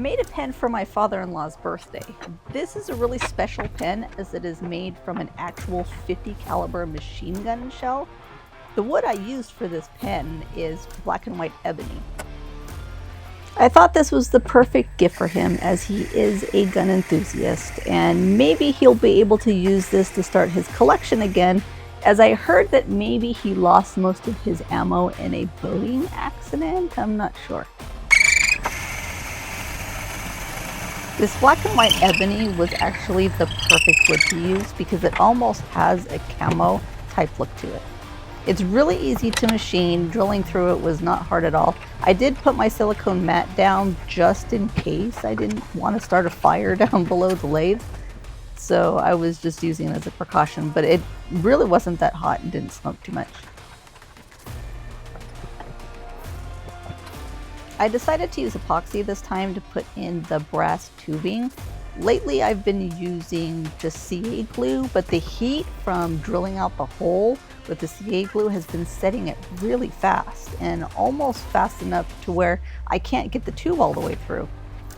made a pen for my father-in-law's birthday. This is a really special pen as it is made from an actual 50 caliber machine gun shell. The wood I used for this pen is black and white ebony. I thought this was the perfect gift for him as he is a gun enthusiast, and maybe he'll be able to use this to start his collection again, as I heard that maybe he lost most of his ammo in a boating accident. I'm not sure. This black and white ebony was actually the perfect wood to use because it almost has a camo type look to it. It's really easy to machine. Drilling through it was not hard at all. I did put my silicone mat down just in case I didn't want to start a fire down below the lathe. So I was just using it as a precaution, but it really wasn't that hot and didn't smoke too much. I decided to use epoxy this time to put in the brass tubing. Lately I've been using just CA glue, but the heat from drilling out the hole with the CA glue has been setting it really fast, and almost fast enough to where I can't get the tube all the way through.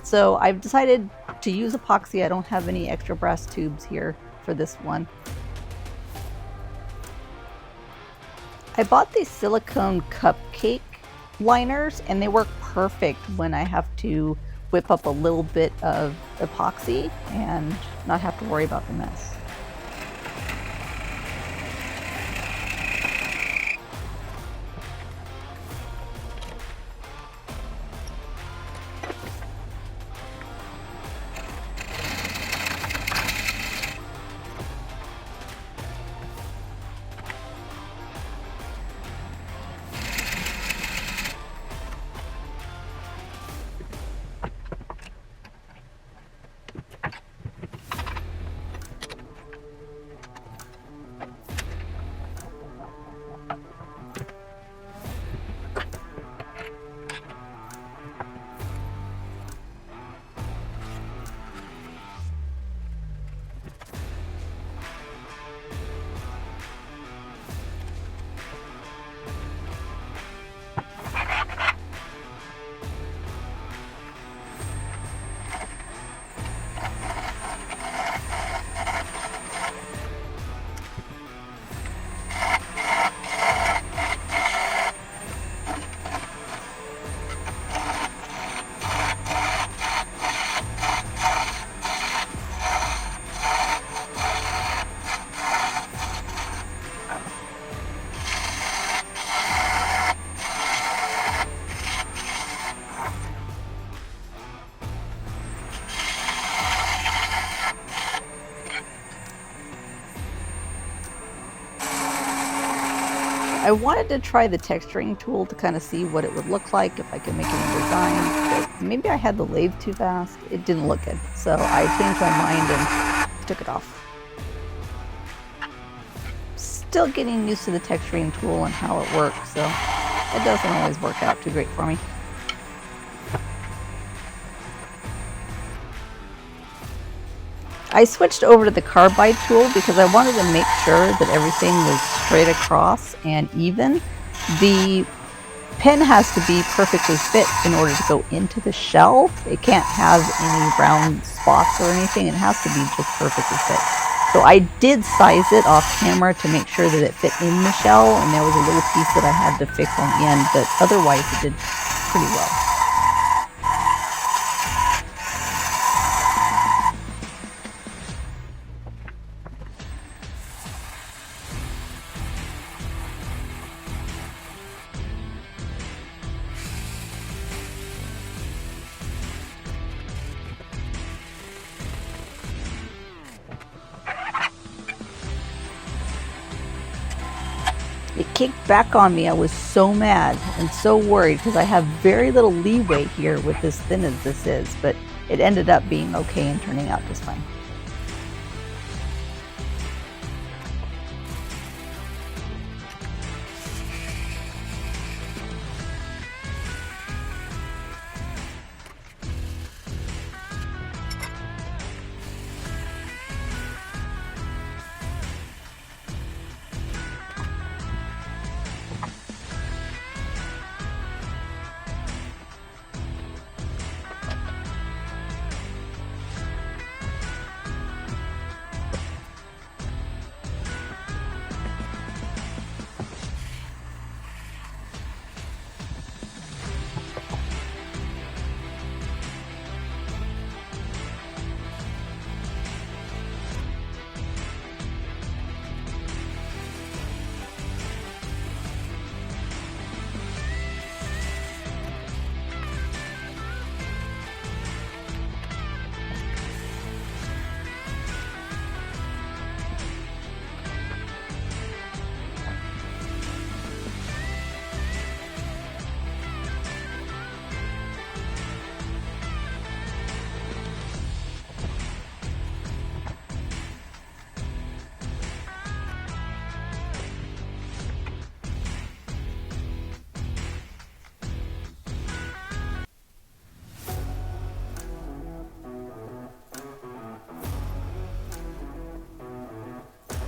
So I've decided to use epoxy. I don't have any extra brass tubes here for this one. I bought these silicone cupcake liners and they work perfect when I have to whip up a little bit of epoxy and not have to worry about the mess. I wanted to try the texturing tool to kind of see what it would look like if I could make any designs, but maybe I had the lathe too fast. It didn't look good, so I changed my mind and took it off. Still getting used to the texturing tool and how it works, so it doesn't always work out too great for me. I switched over to the carbide tool because I wanted to make sure that everything was straight across and even. The pen has to be perfectly fit in order to go into the shell. It can't have any round spots or anything. It has to be just perfectly fit. So I did size it off camera to make sure that it fit in the shell, and there was a little piece that I had to fix on the end, but otherwise it did pretty well. It kicked back on me. I was so mad and so worried because I have very little leeway here with as thin as this is, but it ended up being okay and turning out just fine.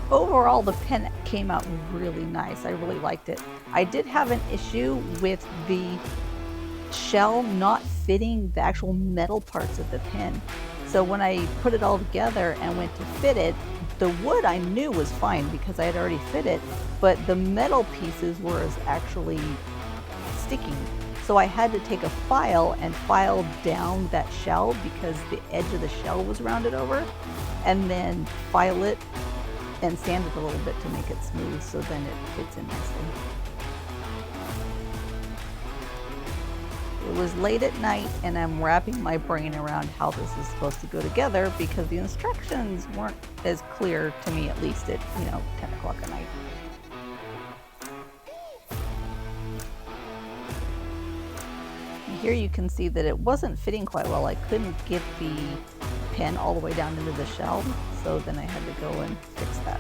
Overall, the pen came out really nice. I really liked it. I did have an issue with the shell not fitting the actual metal parts of the pen. So when I put it all together and went to fit it, the wood I knew was fine because I had already fit it, but the metal pieces were actually sticking. So I had to take a file and file down that shell because the edge of the shell was rounded over, and then file it and sand it a little bit to make it smooth so then it fits in nicely. It was late at night and I'm wrapping my brain around how this is supposed to go together because the instructions weren't as clear to me, at least at 10 o'clock at night. And here you can see that it wasn't fitting quite well. I couldn't get the pen all the way down into the shell, so then I had to go and fix that.